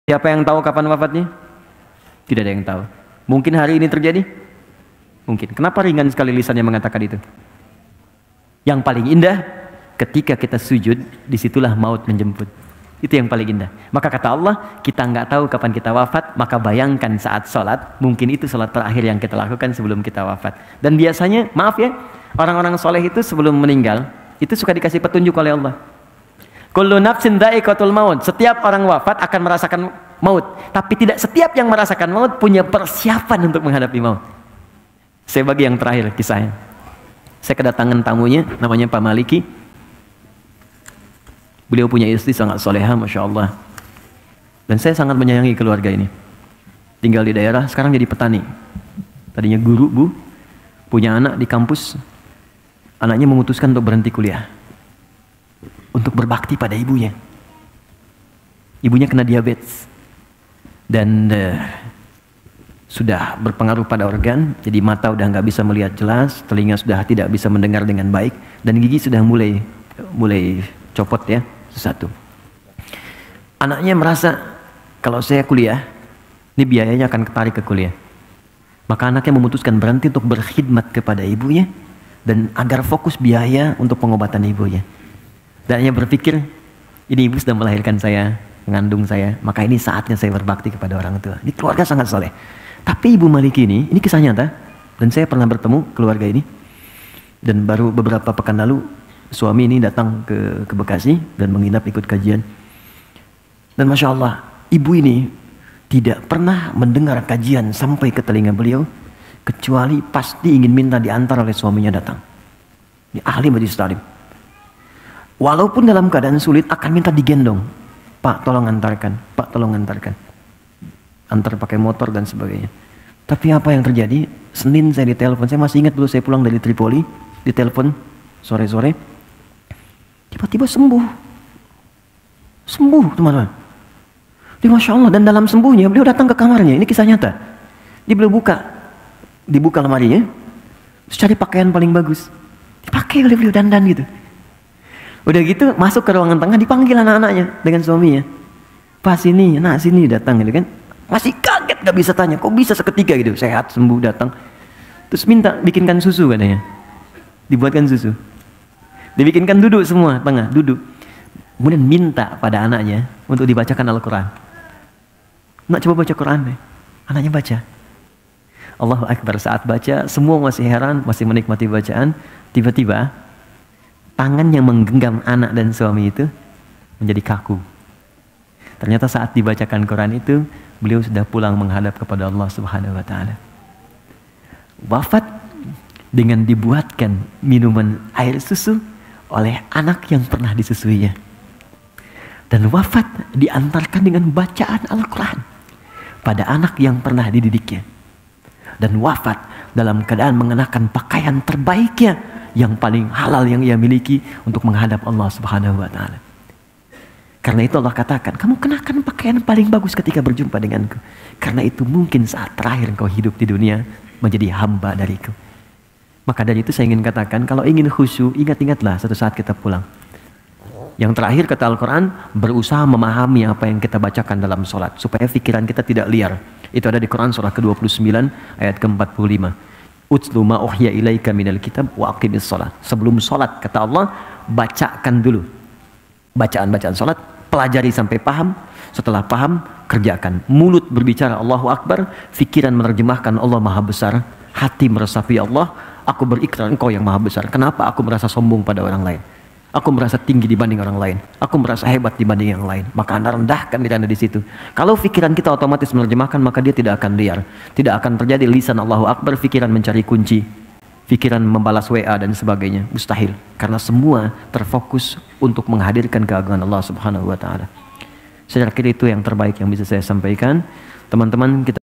Siapa yang tahu kapan wafatnya? Tidak ada yang tahu. Mungkin hari ini terjadi? Mungkin. Kenapa ringan sekali lisannya mengatakan itu? Yang paling indah, ketika kita sujud, disitulah maut menjemput. Itu yang paling indah. Maka kata Allah, kita nggak tahu kapan kita wafat, maka bayangkan saat sholat, mungkin itu sholat terakhir yang kita lakukan sebelum kita wafat. Dan biasanya, maaf ya, orang-orang soleh itu sebelum meninggal, itu suka dikasih petunjuk oleh Allah. Kullu nafsin dha'iqatul maut. Setiap orang wafat akan merasakan maut. Tapi tidak setiap yang merasakan maut punya persiapan untuk menghadapi maut. Saya bagi yang terakhir kisahnya. Saya kedatangan tamunya, namanya Pak Maliki. Beliau punya istri sangat soleha, Masya Allah. Dan saya sangat menyayangi keluarga ini. Tinggal di daerah, sekarang jadi petani. Tadinya guru, Bu. Punya anak di kampus. Anaknya memutuskan untuk berhenti kuliah. Untuk berbakti pada ibunya. Ibunya kena diabetes. Dan sudah berpengaruh pada organ. Jadi mata udah nggak bisa melihat jelas. Telinga sudah tidak bisa mendengar dengan baik. Dan gigi sudah mulai copot ya. Satu. Anaknya merasa kalau saya kuliah, ini biayanya akan ketarik ke kuliah. Maka anaknya memutuskan berhenti untuk berkhidmat kepada ibunya dan agar fokus biaya untuk pengobatan ibunya. Dan hanya berpikir, ini ibu sudah melahirkan saya, mengandung saya, maka ini saatnya saya berbakti kepada orang tua. Ini keluarga sangat soleh. Tapi Ibu Maliki ini kisah nyata, dan saya pernah bertemu keluarga ini. Dan baru beberapa pekan lalu, suami ini datang ke Bekasi dan menginap ikut kajian. Dan Masya Allah, ibu ini tidak pernah mendengar kajian sampai ke telinga beliau, kecuali pasti ingin minta diantar oleh suaminya datang. Ini ahli majelis taklim. Walaupun dalam keadaan sulit akan minta digendong. Pak tolong antarkan, Pak tolong antarkan. Antar pakai motor dan sebagainya. Tapi apa yang terjadi? Senin saya ditelepon, saya masih ingat dulu saya pulang dari Tripoli, ditelepon sore-sore. Tiba-tiba sembuh. Sembuh teman-teman. Jadi Masya Allah, dan dalam sembuhnya beliau datang ke kamarnya. Ini kisah nyata. Dia beliau dibuka lemarinya, terus cari pakaian paling bagus. Dipakai oleh beliau dandan gitu. Udah gitu masuk ke ruangan tengah, dipanggil anak-anaknya dengan suaminya. Pas sini, nak sini datang gitu kan. Masih kaget, gak bisa tanya, kok bisa seketika gitu. Sehat, sembuh, datang. Terus minta bikinkan susu katanya. Dibuatkan susu. Dibikinkan duduk semua, tengah, duduk. Kemudian minta pada anaknya untuk dibacakan Al-Quran. Nak coba baca Quran deh. Anaknya baca. Allahu Akbar, saat baca, semua masih heran, masih menikmati bacaan. Tiba-tiba, tangan yang menggenggam anak dan suami itu menjadi kaku. Ternyata saat dibacakan Quran itu, beliau sudah pulang menghadap kepada Allah Subhanahu wa Ta'ala. Wafat dengan dibuatkan minuman air susu oleh anak yang pernah disusuinya. Dan wafat diantarkan dengan bacaan Al-Quran pada anak yang pernah dididiknya. Dan wafat dalam keadaan mengenakan pakaian terbaiknya yang paling halal yang ia miliki untuk menghadap Allah Subhanahu wa Ta'ala. Karena itu Allah katakan, kamu kenakan pakaian paling bagus ketika berjumpa denganku. Karena itu mungkin saat terakhir engkau hidup di dunia menjadi hamba dariku. Maka dari itu saya ingin katakan, kalau ingin khusyuk, ingat-ingatlah satu saat kita pulang. Yang terakhir kata Al-Quran, berusaha memahami apa yang kita bacakan dalam sholat. Supaya pikiran kita tidak liar. Itu ada di Quran surah ke-29 ayat ke-45. Utlu ma uhya ilaika minal kitab wa aqimis sholat. Sebelum sholat, kata Allah, bacakan dulu bacaan-bacaan sholat, pelajari sampai paham. Setelah paham, kerjakan. Mulut berbicara Allahu Akbar, pikiran menerjemahkan Allah Maha Besar, hati meresapi Allah, aku berikrar engkau yang Maha Besar. Kenapa aku merasa sombong pada orang lain? Aku merasa tinggi dibanding orang lain. Aku merasa hebat dibanding yang lain. Maka Anda rendahkan diri Anda di situ. Kalau pikiran kita otomatis menerjemahkan, maka dia tidak akan liar. Tidak akan terjadi lisan Allahu Akbar, pikiran mencari kunci, pikiran membalas WA dan sebagainya. Mustahil. Karena semua terfokus untuk menghadirkan keagungan Allah Subhanahu wa Ta'ala. Saya kira itu yang terbaik yang bisa saya sampaikan. Teman-teman, kita